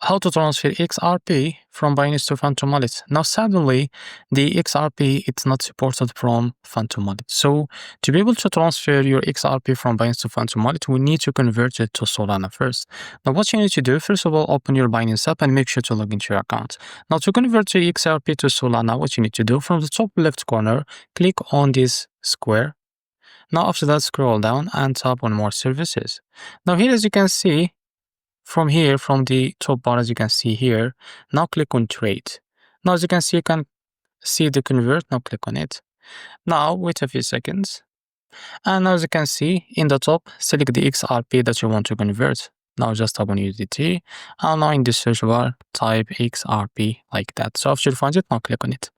how to transfer XRP from Binance to Phantom Wallet. Now, suddenly, the XRP it's not supported from Phantom Wallet. So, to be able to transfer your XRP from Binance to Phantom Wallet, we need to convert it to Solana first. Now, what you need to do, first of all, open your Binance app and make sure to log into your account. Now, to convert your XRP to Solana, what you need to do, from the top left corner, click on this square. Now, after that, scroll down and tap on More Services. Now, here, as you can see, from here, from the top bar, as you can see here, now click on Trade. Now, as you can see the convert. Now, click on it. Now, wait a few seconds. And now, as you can see, in the top, select the XRP that you want to convert. Now, just tap on USDT. And now, in the search bar, type XRP like that. So, after you find it, now click on it.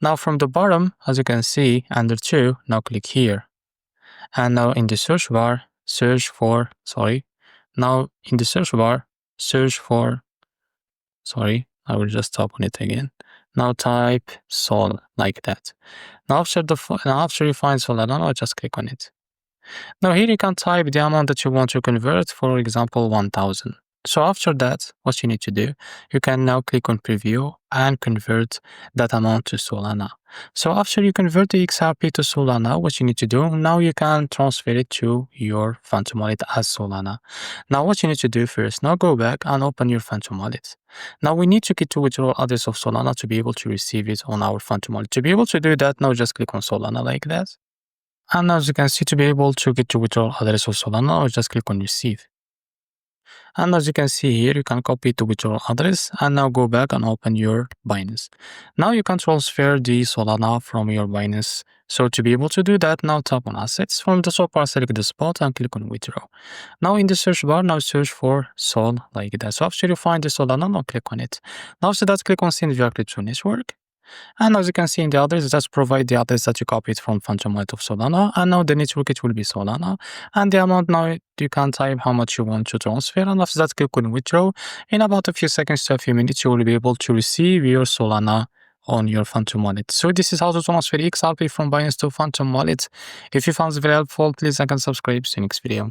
Now, from the bottom, as you can see, under 2, now click here. And now, in the search bar, now in the search bar, I will just tap on it again. Now type Sol like that. Now after you find Solana, now just click on it. Now here you can type the amount that you want to convert, for example, 1000. So after that, what you need to do, you can now click on preview and convert that amount to Solana. So after you convert the XRP to Solana, what you need to do, now you can transfer it to your Phantom Wallet as Solana. Now what you need to do first, now go back and open your Phantom Wallet. Now we need to get to withdrawal address of Solana to be able to receive it on our Phantom Wallet. To be able to do that, now just click on Solana like that. And as you can see, to be able to get to withdrawal address of Solana, now just click on receive. And as you can see here, you can copy the withdrawal address and now go back and open your Binance. Now you can transfer the Solana from your Binance. So to be able to do that, now tap on assets. From the top bar, select the spot and click on withdraw. Now in the search bar, now search for Sol like that. So after you find the Solana, now click on it. Now after that, click on send via crypto network. And as you can see in the address, just provide the address that you copied from Phantom Wallet of Solana. And now the network, it will be Solana. And the amount, now you can type how much you want to transfer. And after that, click on withdraw. In about a few seconds to a few minutes, you will be able to receive your Solana on your Phantom Wallet. So this is how to transfer XRP from Binance to Phantom Wallet. If you found this very helpful, please like and subscribe. See you next video.